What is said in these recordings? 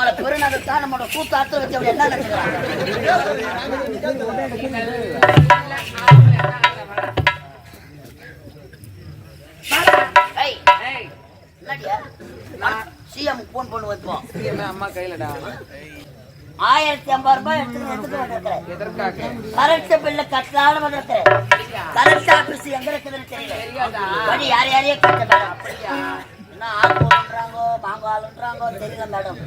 நம்மளை பெருநகத்தான் நம்மளோட கூத்தாத்துல வச்சு அப்படி என்ன நினைக்கிறாங்க? சிஎம் போன் பண்ணி வைப்போம். அம்மா கையிலடா 1050 ரூபாய் எடுத்துட்டு வந்திருக்கிறேன். கரெக்ட் பில்ல கட்டலான்னு வந்திருக்கிறேன். கரெக்ட் ஆபீஸ் எங்க இருக்குதுன்னு தெரியல. யார் யாரையே கட்ட மேடம். என்ன ஆளுன்றாங்கோ மாங்காளுன்றாங்கோ தெரியல மேடம்.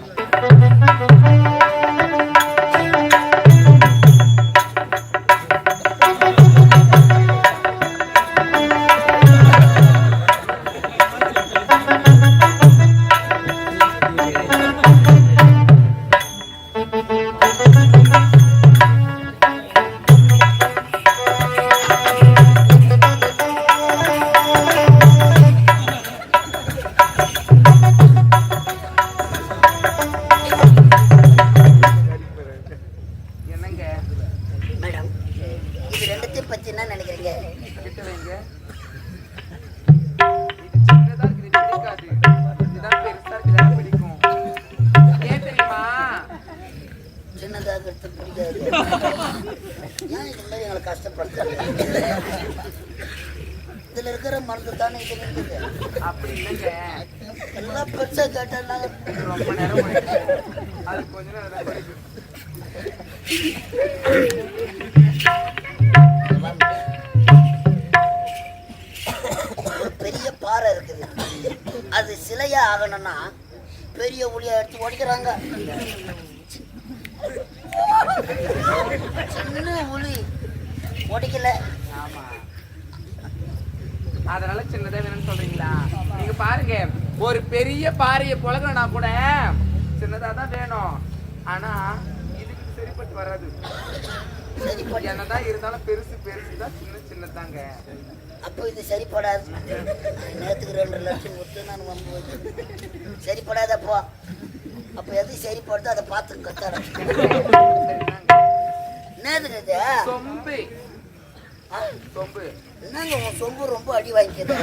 இதுல இருக்கிற மருந்து தானே இது இருக்குது. அப்படி இல்லைங்க, எல்லாம் பெருசா கேட்டா ரொம்ப நேரம் அது கொஞ்ச நேரம். ஒரு பெரிய பாறை இருக்குது, அது சிலையா ஆகணும்னா பெரிய ஒளியா எடுத்து உடைக்கிறாங்க. சின்ன ஒளி உடைக்கல. ஆமா, அதனால சின்னதா வேணும்னு சொல்றீங்களா? நீங்க பாருங்க, ஒரு பெரிய பாறையை புழங்கனா கூட சின்னதா தான் வேணும். ஆனா இதுக்கு சரிப்பட்டு வராது. என்னதான் இருந்தாலும் பெருசு பெருசு தான், சின்ன சின்னதாங்க. அப்போ இது சரிப்படாது. நேரத்துக்கு 2 லட்சம் கொடுத்து நான் வந்து சரிப்படாதப்போ. அப்ப எது சரிப்படுதோ அதை பார்த்து கத்தாரம். என்னது சொம்பு? சொம்பு என்னங்க உன் சொம்பு ரொம்ப அடி வாங்கிக்குது.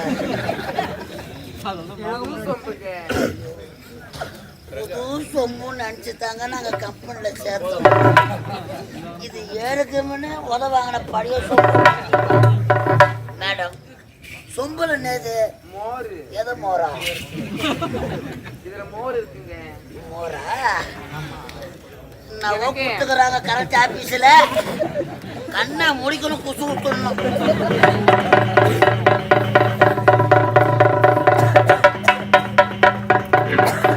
புது சொம்புன்னு நினைச்சுதாங்க நாங்க கம்பெனில சேர்த்தோம். இது 7க்கு முன்னே உதவாங்கின பழைய சொம்பு மேடம். சொம்புல என்னது? மோர். எதை மோரா? இதுல மோர் இருக்குங்க. மோரா? நான் கூப்பிட்டுக்கிறாங்க கரெக்ட் ஆபீஸ்ல. கண்ணை முடிக்கணும், குசு விட்டுணும்.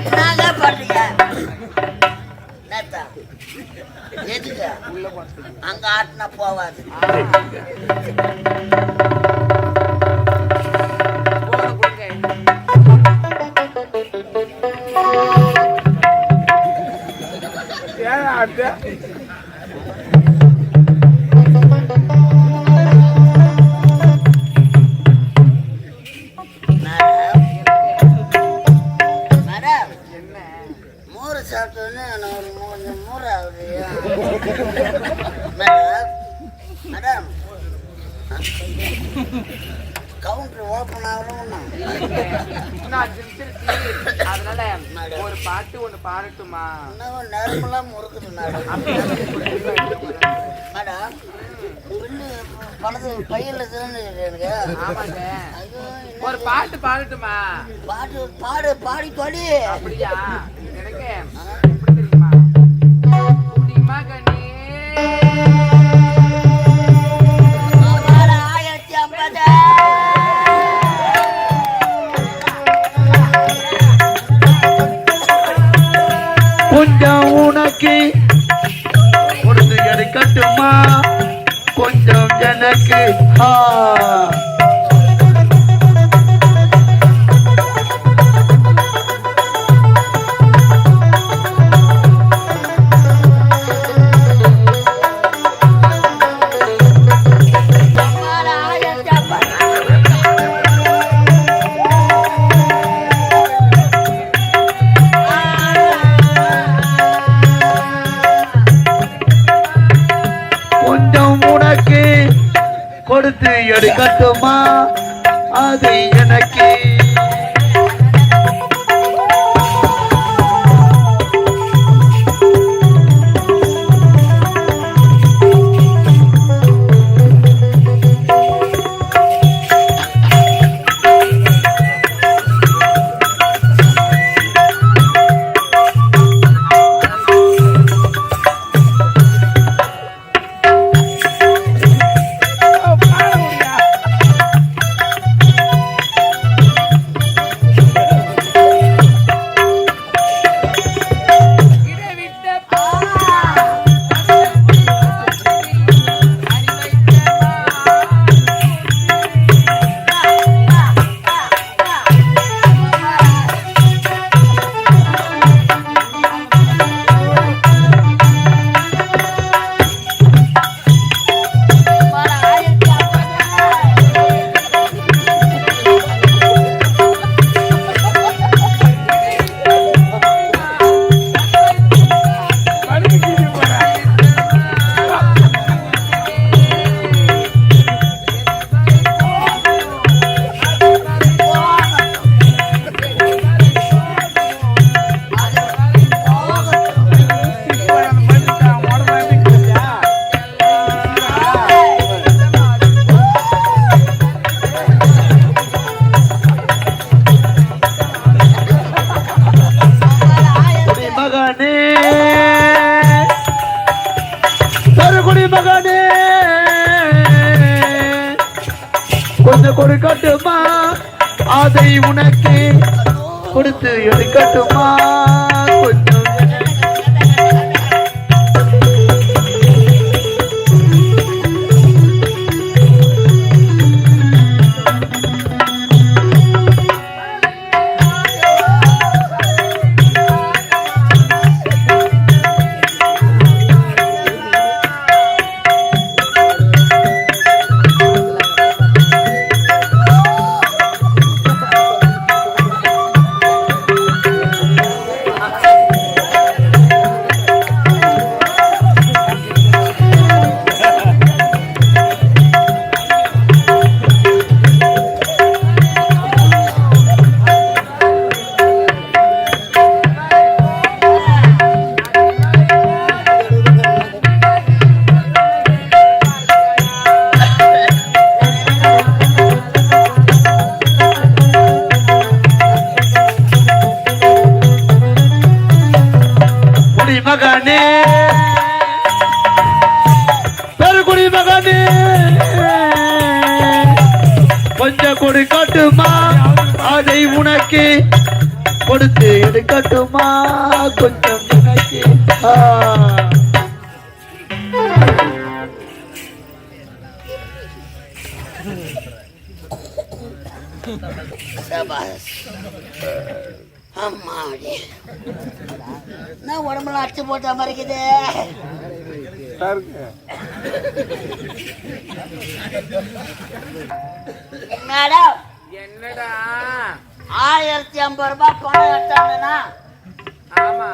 என்னங்க பண்றீங்க? எதுக்கு அங்க ஆட்டினா போவாது. கவுண்டர் ஓபன் ஆகணும். அதனால ஒரு பாட்டு ஒண்ணு பாடட்டுமா? நேரமெல்லாம் முறுக்குது மேடம். மேடம் பணத்து பையில எனக்கு. ஆமாங்க, ஒரு பாட்டு பாடட்டுமா? பாட்டு பாடு, பாடி தொழி. அப்படியா? எனக்கு எப்படி தெரியுமா? மகனே 1050. கொஞ்சம் உனக்கு கொடுத்து எடுக்கட்டுமா? கொஞ்சம் எனக்கு கொடுத்து எடுக்கட்டுமா? அது எனக்கு கொஞ்சம் கொடுக்கட்டுமா அதை உனக்கு கொடுத்து எடுக்கட்டுமா கொஞ்சம் மகனே பெருகுடி மகனே கொஞ்சம் கொடுக்கட்டுமா அதை உனக்கு கொடுத்து எடுக்கட்டுமா கொஞ்சம் உனக்கு அம்மாடி நான் உடம்புல அடிச்சு போட்ட மாதிரி இருக்குது. மேடம் என்னடா 1050 ரூபாய் பணம் எடுத்தாங்கன்னா ஆமா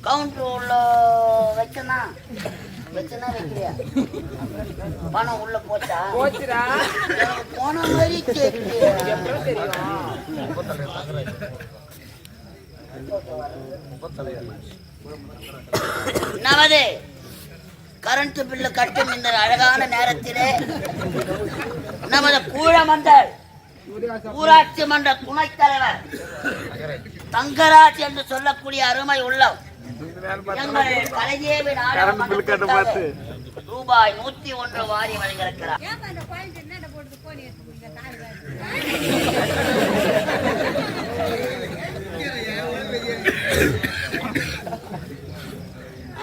கவுண்டர் உள்ள வச்சனா வைக்கலையா பணம் உள்ள போச்சா போச்சுடா போன மாதிரி கேக்குது. நமது கரண்ட் பில்லு கட்டும் இந்த அழகான நேரத்திலே நமது கூழமண்டல் ஊராட்சி மன்ற துணைத் தலைவர் தங்கராஜ் என்று சொல்லக்கூடிய அருமை உள்ளம் எங்கள் கலைஞேவி ரூபாய் 101 வாரி வழங்கியிருக்கிறார்.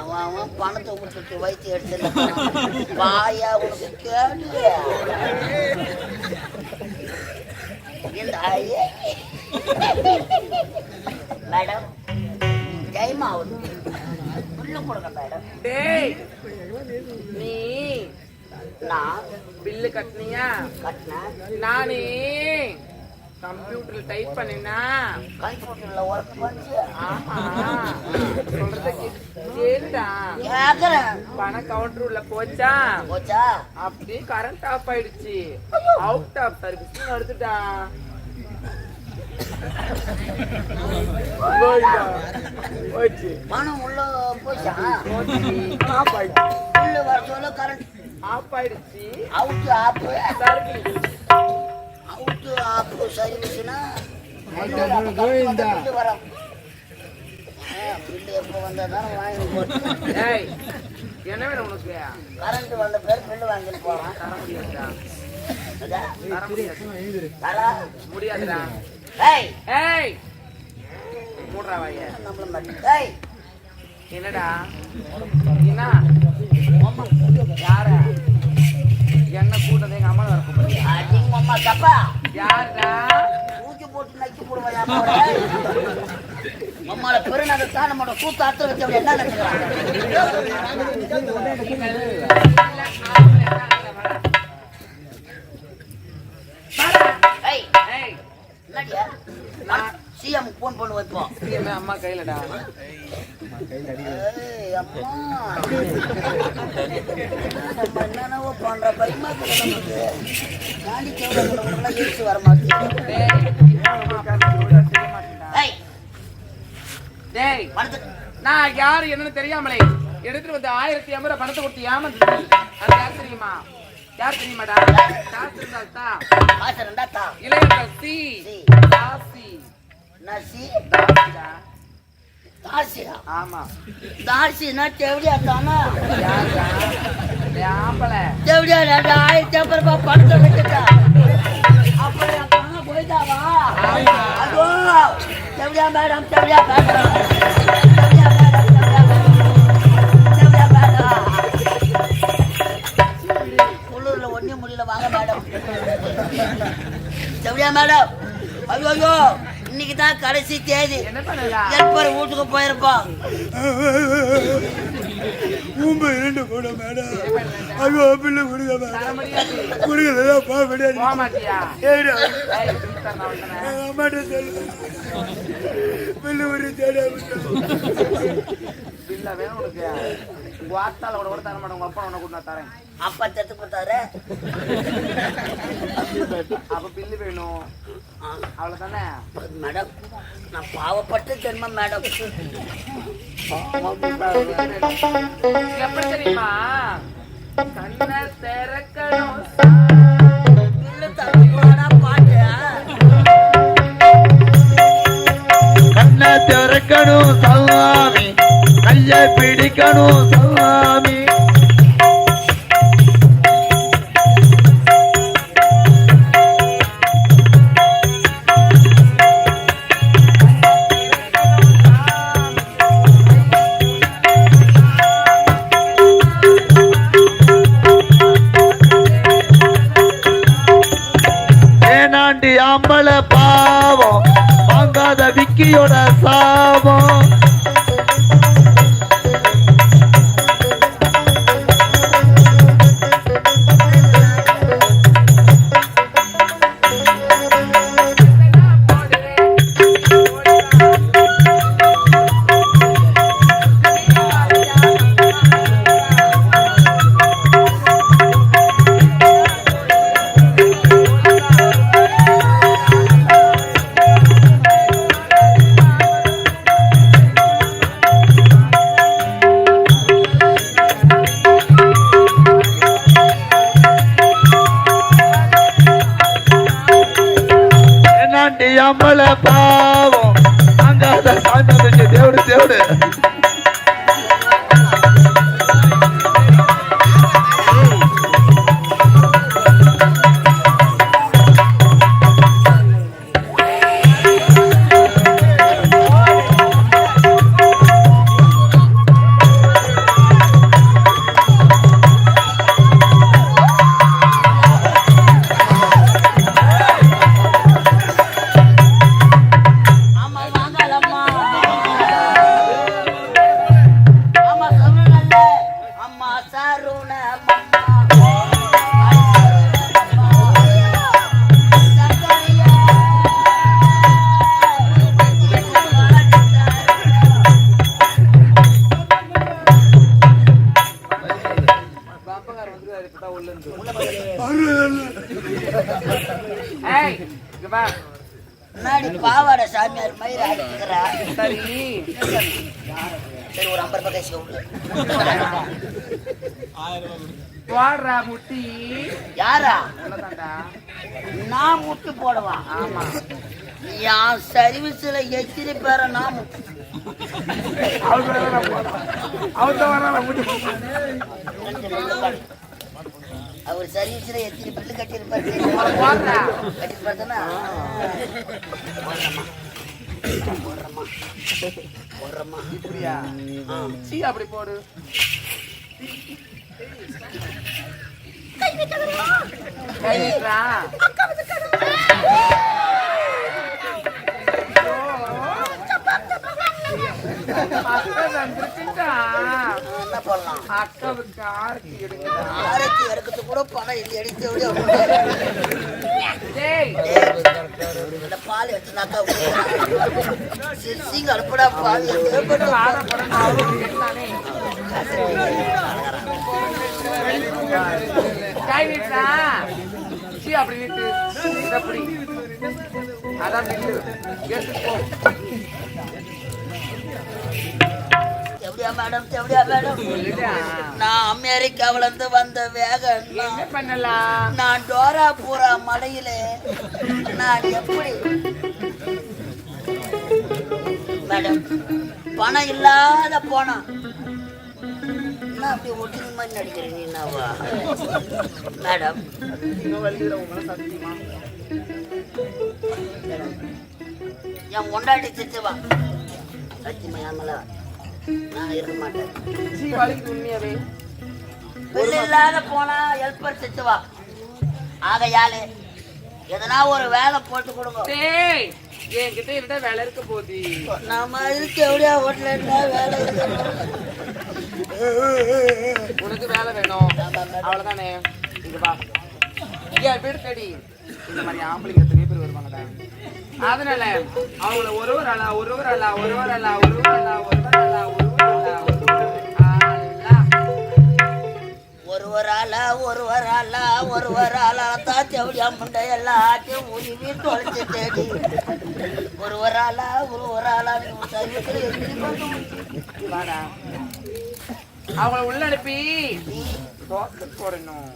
அவன் பணத்தை கொடுத்துட்டு வைத்து எடுத்து வாயா உனக்கு கேடு இந்த மேடம் டைம் ஆகுது புல்லு கொடுங்க மேடம். டேய் நீ நான் பில்லு கட்டினியா கட்டினேன். நானே கம்ப்யூட்டர்ல டைப் பண்ணினா கம்ப்யூட்டர்ல ஒர்க் பண்ணி ஆமா சொல்றத கேளுடா கேக்குறேன். பணம் கவுண்டர் உள்ள போச்சா போச்சா அப்படியே கரண்ட் ஆஃப் ஆயிடுச்சு அவுட் ஆஃப் சர்வீஸ் எடுத்துட்டா பணம் உள்ள போச்சா ஆஃப் ஆயிடுச்சு உள்ள வர சொல்ல கரண்ட் ஆஃப் ஆயிடுச்சு out of service out of சர்வீஸ்னா வரோம். பில்லு எப்போ வந்தாதான் வாங்கி போட்டு ஏய் என்ன வேணும் உனக்கு கரண்ட் வந்த பேர் பில்லு வாங்கிட்டு போறான். தர முடியாதுடா தர முடியாது தரா முடியாதுடா ஏய் ஏய் மூடுறா வாய நம்மள மட்டும் ஏய் என்னடா என்ன யார என்ன கூட்டத்தை எங்க அம்மா வர அடிங்க அம்மா தப்பா யாருடா தூக்கி போட்டு நக்கி போடுவாயா அம்மால பெருநாள் தான் நம்மளோட கூத்து அர்த்தம் வச்சவங்க என்ன நினைக்கிறாங்க. சிஎம் போன் பண்ணி வைப்போம். அம்மா கையிலடா என்னென்னவோ பண்ற பயமா ஈர்த்து வர மாட்டேன். நான் யாரு என்னன்னு தெரியாமலே எடுத்துட்டு வந்து 1050 ரூபாய் பணத்தை கொடுத்து ஏமாந்து அது யார் தெரியுமா யார் தெரியுமாடா ஆமா தாசினா தேவடியா தானா ஆம்பளை எப்படியா 2000 ரூபாய் பணத்தை வச்சுட்டா அப்புறம் என் பணம் போயிட்டாவா அதோ எப்படியா மேடம் எப்படியா மேடம் குளூர்ல ஒன்னும் முடியல வாங்க மேடம் எப்படியா மேடம் ஐயோ இன்னைக்கு தான் கடைசி தேதி என்ன பண்ணலாம் எப்ப வீட்டுக்கு போயிருப்போம் கூட மேடம் ஐயோ பிள்ளை கொடுங்க மேடம் கொடுங்கப்பா போக மாட்டியா அம்மாட்ட சொல்லு பிள்ளை ஒரு தேட இல்ல வேணும் உனக்கு வாத்தால கூட தர மாட்டேன் உங்க அப்பா உன்னை கூட நான் தரேன் அப்பா செத்து போட்டாரு அப்ப பில்லு வேணும் அவ்வளவுதானே மேடம் நான் பாவப்பட்டு ஜென்மம் மேடம் எப்படி தெரியுமா கண்ணை திறக்கணும் பில்லு தரக்கூடாதா பாட்டு கண்ணை திறக்கணும் சாமி கையை பிடிக்கணும் சாமி ஏனாண்டி அம்பள பாவம் வாங்காத விக்கியோட சாபம் அம்பள பாவம் வாங்காத சாமி தேவடு தேவடு பாவாட சாமியார் மயிர அடிக்கிறா சரி சரி ஒரு 50 ரூபாய் கேசி போடுறா முட்டி யாரா என்னதாண்டா நான் முட்டு போடுவான் ஆமா என் சர்வீஸ்ல எத்தனை பேரை நான் அவர் சர்வீஸ்ல எத்தனை பில்லு கட்டியிருப்பாரு கட்டியிருப்பாருன்னா இப்படியா சீ அப்படி போடு கை நீட்டுறா அக்காவுக்கு ஆரத்தி எடுக்கிறது கூட பணம் இல்லை எடுத்து பால் எடுத்துனாக்கா சிங்க அனுப்படா பால் கை நீட்டா சீ அப்படி நீட்டு அப்படி அதான் எடுத்துட்டு போ மேடம் நான் அமெரிக்காவில இருந்து வந்த வேகம் பண்ணலாம் நான் டோராபுரா மலையில நான் எப்படி மேடம் பணம் இல்லாத போனா என்ன அப்படி ஒட்டுங்க மாதிரி நடிக்கிறீங்க என்னவா மேடம்? என் கொண்டாடி திட்டுவா சத்தியமா ஏமல நான் இருக்க மாட்டேன். உண்மையாவே பிள்ளை இல்லாத போனா ஹெல்ப்பர் திட்டுவா. ஆகையாலே எதனா ஒரு வேலை போட்டு கொடுங்க. என்கிட்ட இருந்தா வேலை இருக்க போகுது. நாம இருக்கு எப்படியா ஹோட்டல இருந்தா வேலை இருக்கு. உனக்கு வேலை வேணும் அவ்வளவுதானே. இங்க வா, இங்க வீடு தேடி இந்த மாதிரி ஆம்பளைங்க எத்தனை பேர் வருவாங்கடா. அதனால அவங்கள ஒருவர் அல்ல ஒருவர் அல்ல ஒருவர் அல்ல ஒருவர் அல்ல ஒருவர் அல்ல ஒருவர் ஆளா தான் செவடியா முண்டை எல்லாத்தையும் உருவி தொலைச்சு தேடி ஒருவர் ஆளா வாடா. அவங்கள உள்ள அனுப்பி போடணும்.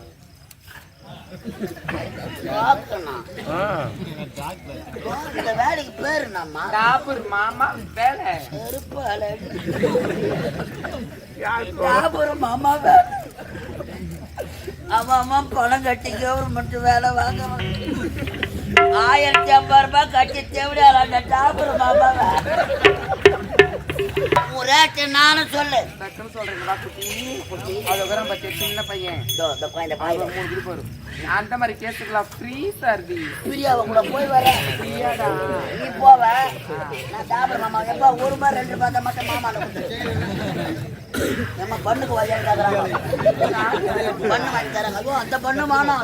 இந்த வேலைக்கு பேரு நம்ம டாபர் மாமா வேலை. டாபர் மாமா வேலை. அவன் பணம் கட்டி கவர்மெண்ட் வேலை வாங்க 1050 ரூபாய் கட்டி தேவையான டாபர் மாமா வேலை. ரேட்டு நானும் சொல்லு. டக்குன்னு சொல்றீங்களா குட்டி? அது பத்தி சின்ன பையன் 3 குரூப் வரும். அந்த மாதிரி கேட்டுக்கலாம். Free service. பிரியாவை கூட போய் வர நீ போவ. நான் சாப்பிட மாமா எப்ப 1 ரூபாய் 2 ரூபாய் தான் மட்டும் மாமா நம்ம பண்ணுக்கு வழியாக தராங்க. பண்ணு வாங்கி தராங்க. அதுவும் அந்த பண்ணு மானா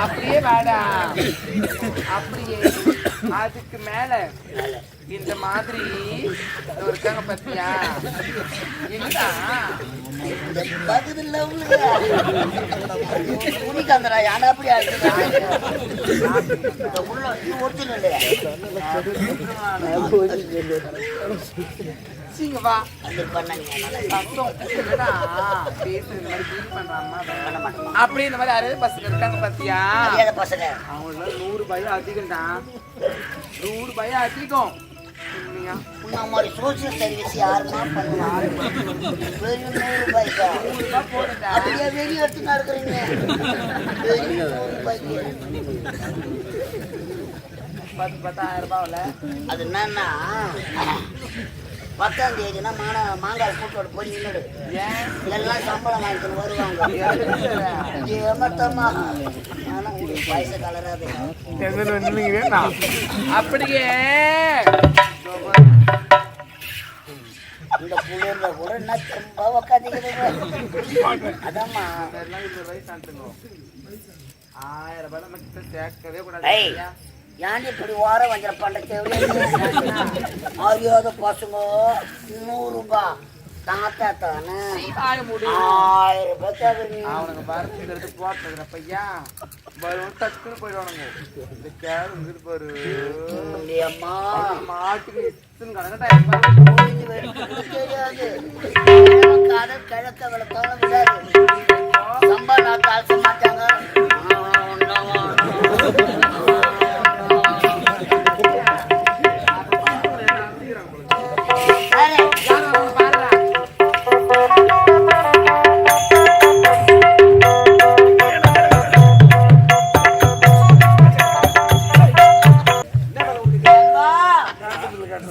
அப்படியே வாடா. அப்படியே அதுக்கு மேல இந்த மாதிரி இருக்காங்க பத்தியா? பகுதியில் துணிக்காந்தரா யானை அப்படி உள்ள ஒருத்தர் இல்லையா? அப்படி இந்த மாதிரி யாராவது பசங்க இருக்காங்க பாத்தியா? பசங்க அவங்கள 100 ரூபாய் அதிகம் தான். 100 ரூபாய் அதிகம். மாதிரி சோசியல் சர்வீஸ் யாருமா பண்ணுவாங்க? வெறும் 100 ரூபாய்க்கா? அப்படியே வெளியே எடுத்து நடக்கிறீங்க. 10,000 ரூபாயில அது என்னன்னா 10ஆம் தேதினா மாங்காய் கூட்டோட போய் நின்றுடு. எல்லாம் சம்பளம் வாங்கிட்டு வருவாங்க. ஏமாத்தமா ஆனால் உங்களுக்கு வயசு கலராது. அப்படியே இந்த புள்ளைல கூட என்ன ரொம்ப உக்காந்துக்கிறது. அதாம்மா 1000 ரூபாய் நம்ம கிட்ட சேர்க்கவே கூடாது. ஏன் இப்படி வாரம் வஞ்சிர பண்ற அறியாத பசங்க 100 ரூபாய் தாத்தா தானே 1000 ரூபாய் கேக்குறீங்க. அவனுங்க பருத்து போட்டுக்கிற பையா வரும் டக்குன்னு போயிடுவானுங்க. இந்த கேர் இங்கிட்டு பாரு அம்மா மாட்டுக்கு கணக்கு தெரியாது. கடல் கிழக்க விளக்கால விடாது. சம்பா நாக்கு அழைச்ச மாட்டாங்க.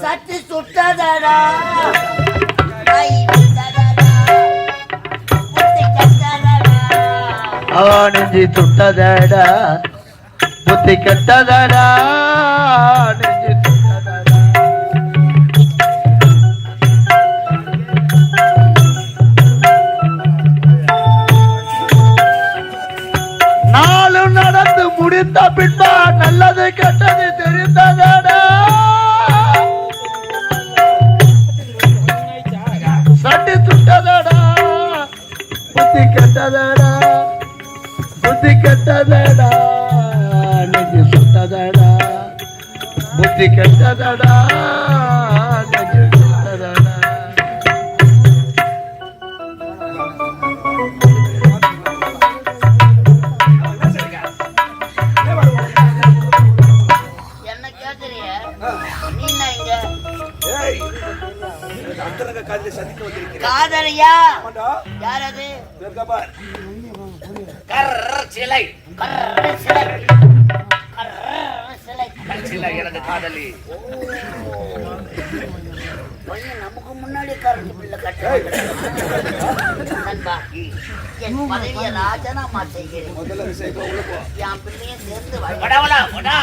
சட்டி சுட்டதடா நெஞ்சி சுட்டதடா புத்தி கெட்டதடா நெஞ்சி சுட்டதடா. நாலு நடந்து முடிந்த பின்பா நல்லது கெட்டது தெரிந்ததடா. சட்டி சுட்டதடா புத்தி கெட்டதடா புத்தி கெட்டதடா நெஞ்சு சுட்டதடா புத்தி கெட்டதடா நெஞ்சு சுட்டதடா. என்ன கேக்குறிய? நீ இங்க அந்தரங்க காதலை சந்திக்க வந்திருக்கிறேன். காதலியா? ஆமாண்டா. யார் அது? இருக்கா பார். சிலை கர்ர சிலை. கர்ர சிலை. சிலை எனக்கு காதலி. பையன் நமக்கு முன்னாடி கரண்ட் பில்ல நண்பா, என் பதவியை ராஜினாமா செய்கிறேன். முதல்ல விஷயம் உள்ள போ. என் பிள்ளையும் சேர்ந்து வடவடா, வடா.